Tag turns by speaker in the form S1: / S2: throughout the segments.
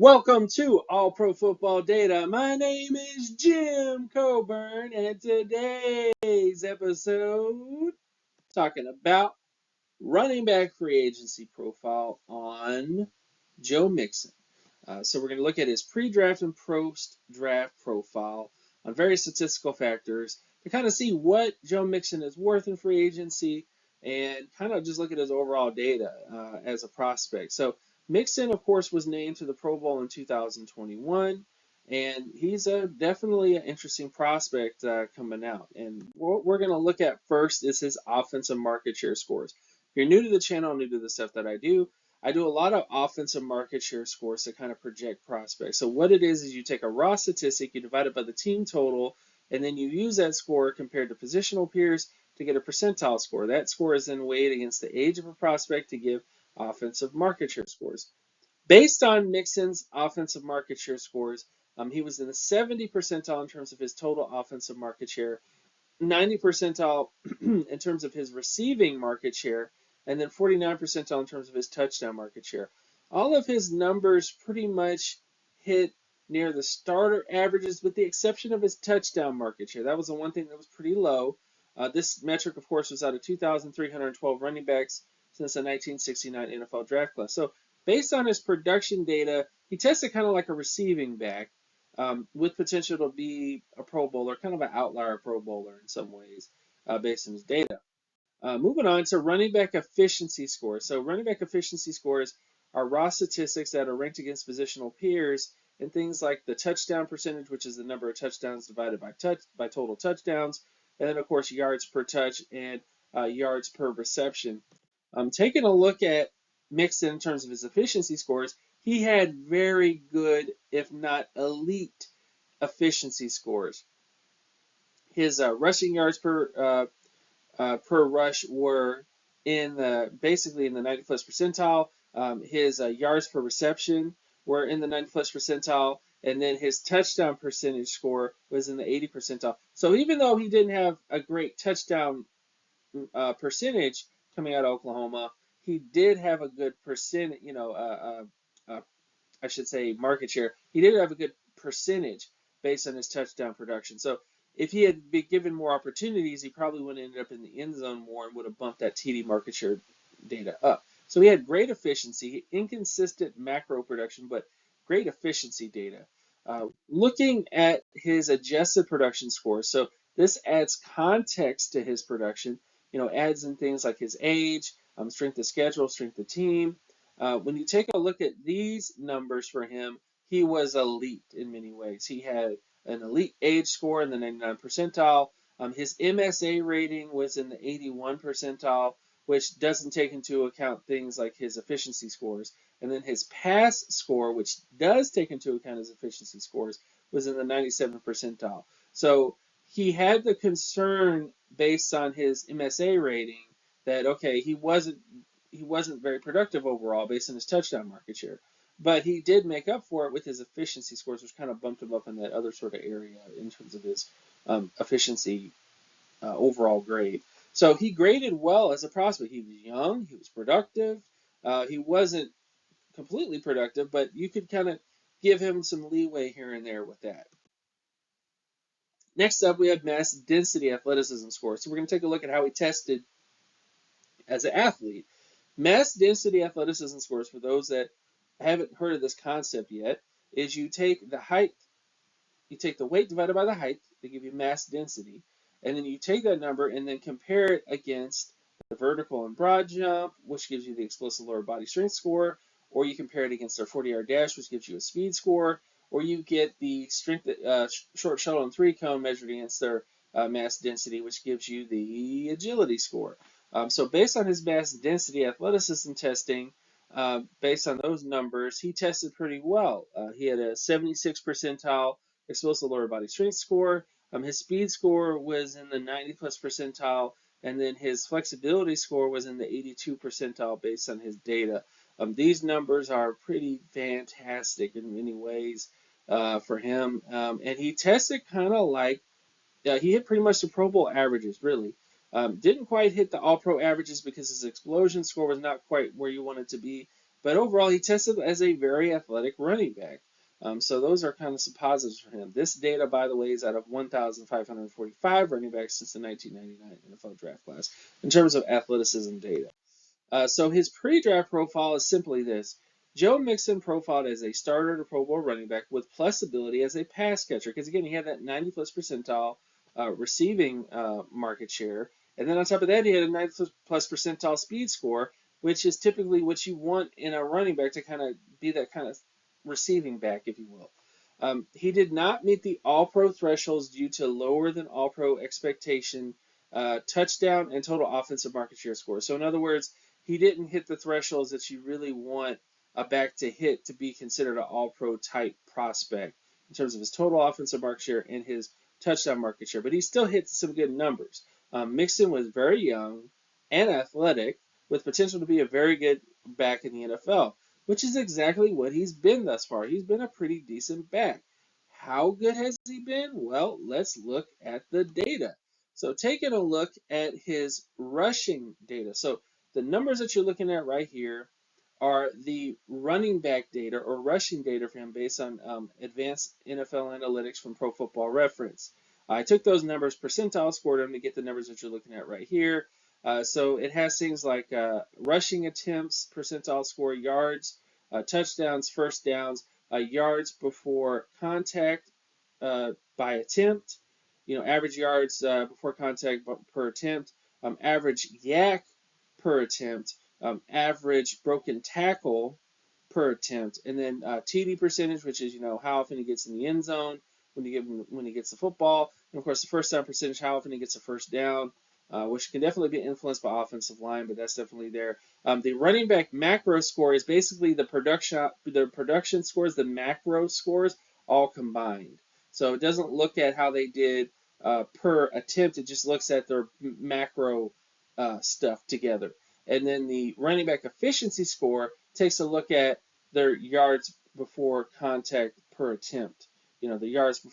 S1: Welcome to All Pro Football Data. My name is Jim Coburn, and today's episode talking about running back free agency profile on Joe Mixon. So we're going to look at his pre-draft and post-draft profile on various statistical factors to kind of see what Joe Mixon is worth in free agency and kind of just look at his overall data as a prospect. So Mixon, of course, was named to the Pro Bowl in 2021, and he's definitely an interesting prospect coming out. And what we're going to look at first is his offensive market share scores. If you're new to the channel, new to the stuff that I do a lot of offensive market share scores to kind of project prospects. So what it is you take a raw statistic, you divide it by the team total, and then you use that score compared to positional peers to get a percentile score. That score is then weighed against the age of a prospect to give offensive market share scores. Based on Mixon's offensive market share scores, he was in the 70 percentile in terms of his total offensive market share, 90 percentile in terms of his receiving market share, and then 49 percentile in terms of his touchdown market share. All of his numbers pretty much hit near the starter averages with the exception of his touchdown market share. That was the one thing that was pretty low. This metric, of course, was out of 2,312 running backs since the 1969 NFL draft class. So based on his production data, he tested kind of like a receiving back. With potential to be a Pro Bowler, kind of an outlier Pro Bowler in some ways, based on his data. Moving on to running back efficiency scores. So running back efficiency scores are raw statistics that are ranked against positional peers and things like the touchdown percentage, which is the number of touchdowns divided by total touchdowns, and then of course yards per touch and yards per reception. Taking a look at Mixon in terms of his efficiency scores, he had very good, if not elite, efficiency scores. His rushing yards per rush were basically in the 90 plus percentile. His yards per reception were in the 90 plus percentile, and then his touchdown percentage score was in the 80 percentile. So even though he didn't have a great touchdown percentage coming out of Oklahoma, he did have a good percent, I should say market share. He did have a good percentage based on his touchdown production. So if he had been given more opportunities, he probably would have ended up in the end zone more and would have bumped that TD market share data up. So he had great efficiency, inconsistent macro production, but great efficiency data. Looking at his adjusted production score, so this adds context to his production, adds in things like his age, strength of schedule, strength of team. When you take a look at these numbers for him, he was elite in many ways. He had an elite age score in the 99 percentile. His MSA rating was in the 81 percentile, which doesn't take into account things like his efficiency scores. And then his pass score, which does take into account his efficiency scores, was in the 97 percentile. So he had the concern based on his MSA rating that, okay, he wasn't very productive overall based on his touchdown market share. But he did make up for it with his efficiency scores, which kind of bumped him up in that other sort of area in terms of his efficiency overall grade. So he graded well as a prospect. He was young, he was productive. He wasn't completely productive, but you could kind of give him some leeway here and there with that. Next up, we have mass density athleticism scores. So we're going to take a look at how he tested as an athlete. Mass density athleticism scores, for those that haven't heard of this concept yet, is you take the weight divided by the height to give you mass density, and then you take that number and then compare it against the vertical and broad jump, which gives you the explosive lower body strength score, or you compare it against their 40-yard dash, which gives you a speed score, or you get the strength short shuttle and three cone measured against their mass density, which gives you the agility score. So based on his mass density athleticism testing, based on those numbers, he tested pretty well. He had a 76 percentile explosive lower body strength score. His speed score was in the 90 plus percentile, and then his flexibility score was in the 82 percentile based on his data. These numbers are pretty fantastic in many ways for him, and he tested kind of like he hit pretty much the Pro Bowl averages, really. Didn't quite hit the All-Pro averages because his explosion score was not quite where you want it to be, But overall, he tested as a very athletic running back. So those are kind of some positives for him. This data, by the way, is out of 1,545 running backs since the 1999 NFL draft class in terms of athleticism data. So his pre-draft profile is simply this. Joe Mixon profiled as a starter to Pro Bowl running back with plus ability as a pass catcher, because again, he had that 90 plus percentile receiving market share. And then on top of that, he had a 90 plus percentile speed score, which is typically what you want in a running back to kind of be that kind of receiving back, if you will. He did not meet the All-Pro thresholds due to lower than All-Pro expectation touchdown and total offensive market share score. So in other words, he didn't hit the thresholds that you really want a back to hit to be considered an all-pro type prospect in terms of his total offensive market share and his touchdown market share. But he still hit some good numbers. Mixon was very young and athletic with potential to be a very good back in the NFL, which is exactly what he's been thus far. He's been a pretty decent back. How good has he been? Well, let's look at the data. So taking a look at his rushing data. So the numbers that you're looking at right here are the running back data or rushing data for him based on advanced NFL analytics from Pro Football Reference. I took those numbers, percentile scored them to get the numbers that you're looking at right here. So it has things like rushing attempts, percentile score, yards, touchdowns, first downs, yards before contact by attempt, average yards before contact per attempt, average yak per attempt, average broken tackle per attempt, and then TD percentage, which is how often he gets in the end zone when he gets the football, and of course the first down percentage, how often he gets a first down, which can definitely be influenced by offensive line, but that's definitely there. The running back macro score is basically the production scores, the macro scores all combined. So it doesn't look at how they did per attempt; it just looks at their macro stuff together. And then the running back efficiency score takes a look at their yards before contact per attempt. The yards,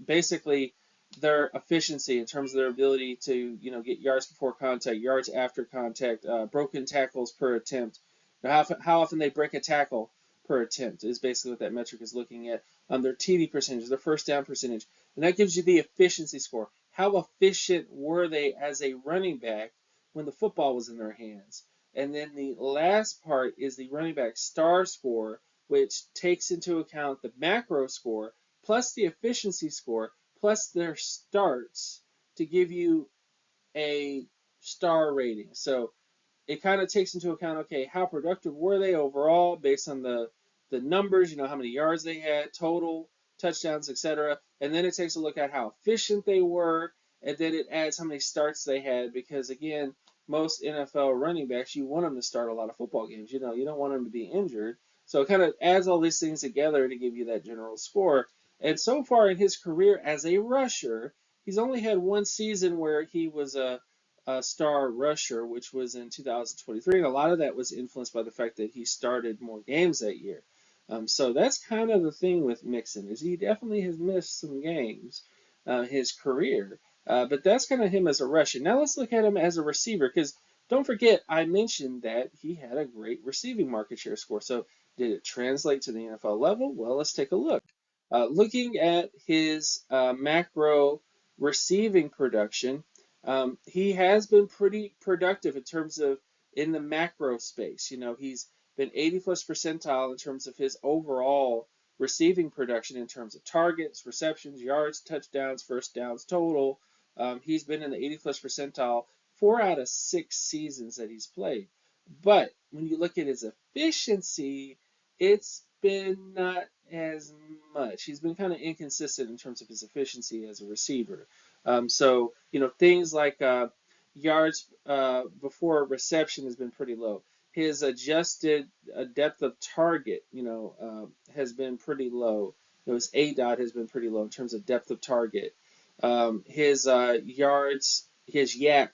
S1: basically their efficiency in terms of their ability to, get yards before contact, yards after contact, broken tackles per attempt, how often they break a tackle per attempt is basically what that metric is looking at. Their TD percentage, their first down percentage, and that gives you the efficiency score. How efficient were they as a running back when the football was in their hands? And then the last part is the running back star score, which takes into account the macro score plus the efficiency score plus their starts to give you a star rating. So it kind of takes into account, okay, how productive were they overall based on the numbers, how many yards they had, total, touchdowns, etc. And then it takes a look at how efficient they were, and then it adds how many starts they had, because again, most NFL running backs, you want them to start a lot of football games. You don't want them to be injured. So it kind of adds all these things together to give you that general score. And so far in his career as a rusher, he's only had one season where he was a star rusher, which was in 2023, and a lot of that was influenced by the fact that he started more games that year. So that's kind of the thing with Mixon, is he definitely has missed some games his career, but that's kind of him as a rusher. Now let's look at him as a receiver, because don't forget I mentioned that he had a great receiving market share score. So did it translate to the NFL level? Well, let's take a look. Looking at his macro receiving production, he has been pretty productive in terms of in the macro space. He's been 80 plus percentile in terms of his overall receiving production in terms of targets, receptions, yards, touchdowns, first downs total. He's been in the 80 plus percentile 4 out of 6 seasons that he's played. But when you look at his efficiency, it's been not as much. He's been kind of inconsistent in terms of his efficiency as a receiver. So, things like yards before reception has been pretty low. His adjusted depth of target, has been pretty low. His ADOT has been pretty low in terms of depth of target. His yards, his yak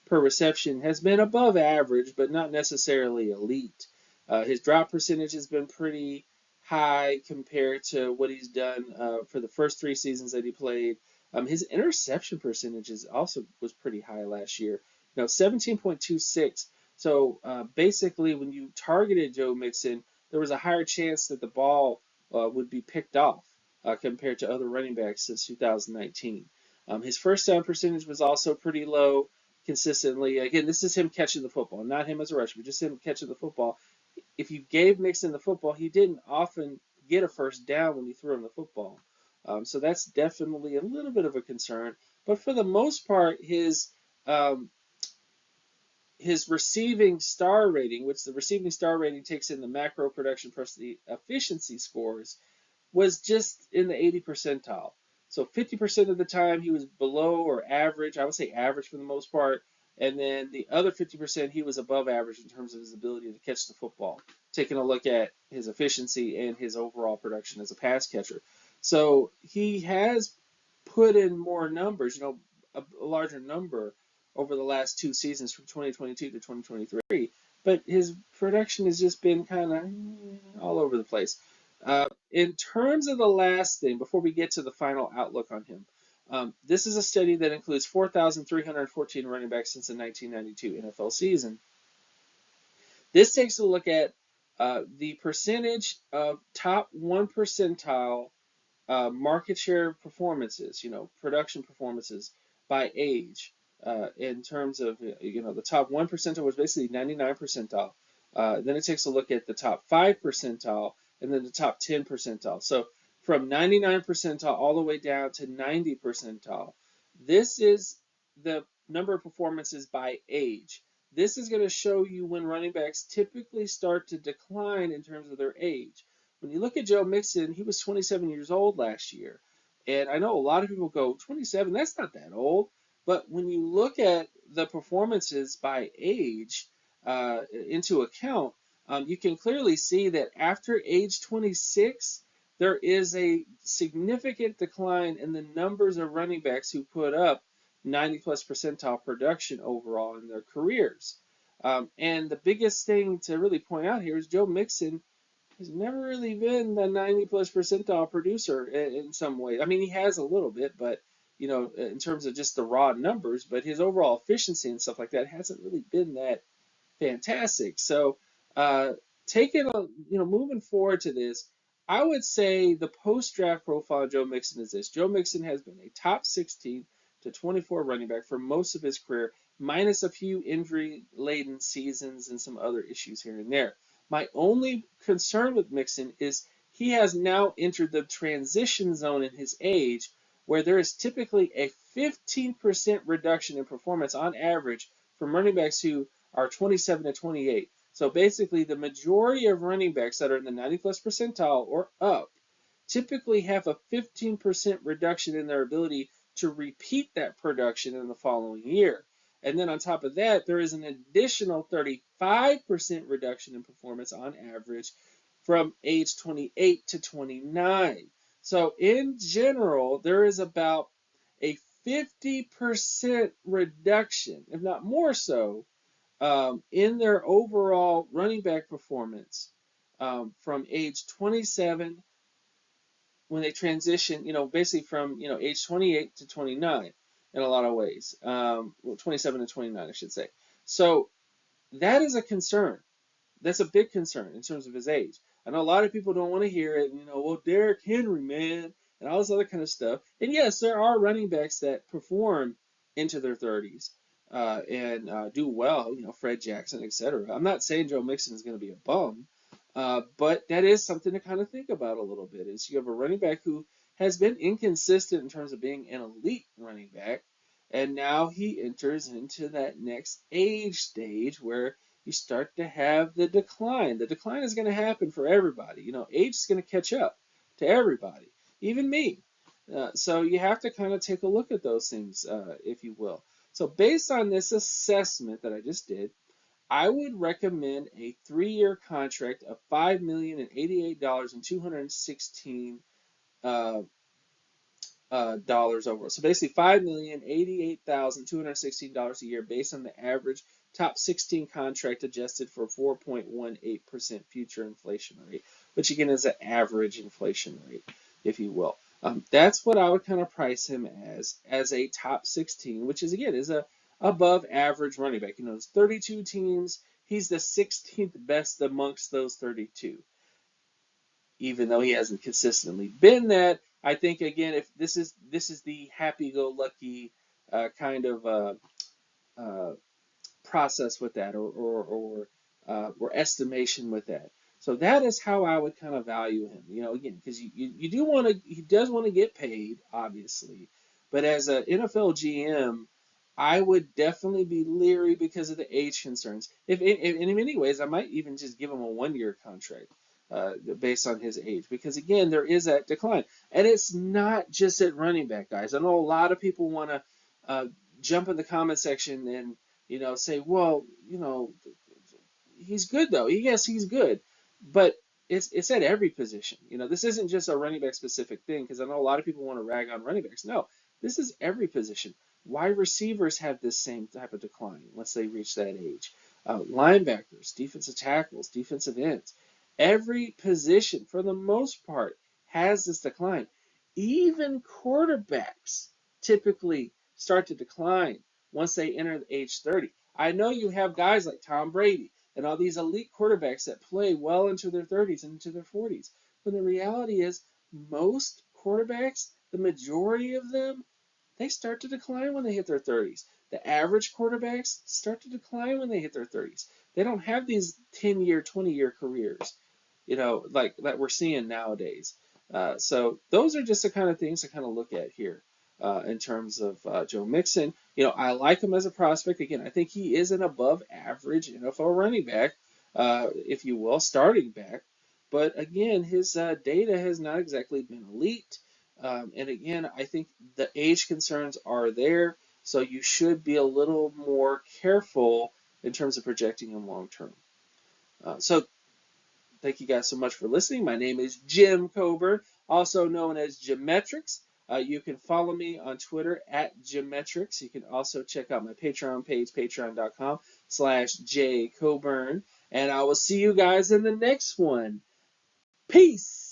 S1: per reception has been above average, but not necessarily elite. His drop percentage has been pretty high compared to what he's done for the first 3 seasons that he played. His interception percentage also was pretty high last year. 17.26 So basically, when you targeted Joe Mixon, there was a higher chance that the ball would be picked off compared to other running backs since 2019. His first down percentage was also pretty low consistently. Again, this is him catching the football, not him as a rusher, but just him catching the football. If you gave Mixon the football, he didn't often get a first down when you threw him the football. So that's definitely a little bit of a concern. But for the most part, um, his receiving star rating, which the receiving star rating takes in the macro production plus the efficiency scores, was just in the 80 percentile. So 50% of the time he was below or average. I would say average for the most part. And then the other 50% he was above average in terms of his ability to catch the football, taking a look at his efficiency and his overall production as a pass catcher. So he has put in more numbers, a larger number over the last two seasons from 2022 to 2023, but his production has just been kind of all over the place. In terms of the last thing, before we get to the final outlook on him, this is a study that includes 4,314 running backs since the 1992 NFL season. This takes a look at the percentage of top 1 percentile market share performances, production performances by age, in terms of, the top 1 percentile was basically 99 percentile. Then it takes a look at the top 5 percentile and then the top 10 percentile. So from 99 percentile all the way down to 90 percentile. This is the number of performances by age. This is going to show you when running backs typically start to decline in terms of their age. When you look at Joe Mixon, he was 27 years old last year. And I know a lot of people go, 27, that's not that old. But when you look at the performances by age into account, you can clearly see that after age 26, there is a significant decline in the numbers of running backs who put up 90 plus percentile production overall in their careers. And the biggest thing to really point out here is Joe Mixon has never really been the 90 plus percentile producer in some way. I mean, he has a little bit, but in terms of just the raw numbers, but his overall efficiency and stuff like that hasn't really been that fantastic. So, moving forward to this, I would say the post-draft profile of Joe Mixon is this. Joe Mixon has been a top 16 to 24 running back for most of his career, minus a few injury-laden seasons and some other issues here and there. My only concern with Mixon is he has now entered the transition zone in his age where there is typically a 15% reduction in performance on average from running backs who are 27 to 28. So basically, the majority of running backs that are in the 90 plus percentile or up typically have a 15% reduction in their ability to repeat that production in the following year. And then on top of that, there is an additional 35% reduction in performance on average from age 28 to 29. So in general, there is about a 50% reduction, if not more so, in their overall running back performance from age 27 when they transition, basically from, age 28 to 29 in a lot of ways. 27 to 29, I should say. So that is a concern. That's a big concern in terms of his age. I know a lot of people don't want to hear it, well, Derrick Henry, man, and all this other kind of stuff. And yes, there are running backs that perform into their 30s and do well, Fred Jackson, etc. I'm not saying Joe Mixon is going to be a bum, but that is something to kind of think about a little bit. Is you have a running back who has been inconsistent in terms of being an elite running back, and now he enters into that next age stage where you start to have the decline. The decline is going to happen for everybody. Age is going to catch up to everybody, even me. So you have to kind of take a look at those things, if you will. So based on this assessment that I just did, I would recommend a 3-year contract of $5,088,216 dollars overall. So basically $5,088,216 a year based on the average top 16 contract adjusted for 4.18% future inflation rate, which again is an average inflation rate, if you will. That's what I would kind of price him as a top 16, which is again is a above average running back. There's 32 teams he's the 16th best amongst those 32. Even though he hasn't consistently been that, I think again, if this is the happy-go-lucky kind of uh, process with that, or estimation with that. So that is how I would kind of value him. Again, because you do want to, he does want to get paid, obviously, but as an NFL GM, I would definitely be leery because of the age concerns. If in many ways, I might even just give him a 1-year contract based on his age, because again, there is that decline, and it's not just at running back, guys. I know a lot of people want to jump in the comment section and say, well, he's good though. Yes, he's good, but it's at every position. This isn't just a running back specific thing, because I know a lot of people want to rag on running backs. No, this is every position. Wide receivers have this same type of decline once they reach that age. Linebackers, defensive tackles, defensive ends, every position for the most part has this decline. Even quarterbacks typically start to decline once they enter age 30. I know you have guys like Tom Brady and all these elite quarterbacks that play well into their 30s and into their 40s. But the reality is, most quarterbacks, the majority of them, they start to decline when they hit their 30s. The average quarterbacks start to decline when they hit their 30s. They don't have these 10-year, 20-year careers, like that we're seeing nowadays. So those are just the kind of things to kind of look at here in terms of Joe Mixon. I like him as a prospect. Again, I think he is an above average NFL running back, if you will, starting back. But again, his data has not exactly been elite. And again, I think the age concerns are there, so you should be a little more careful in terms of projecting him long term. So thank you guys so much for listening. My name is Jim Coburn, also known as Geometrics. You can follow me on Twitter at Geometrics. You can also check out my Patreon page, patreon.com/jcoburn. And I will see you guys in the next one. Peace.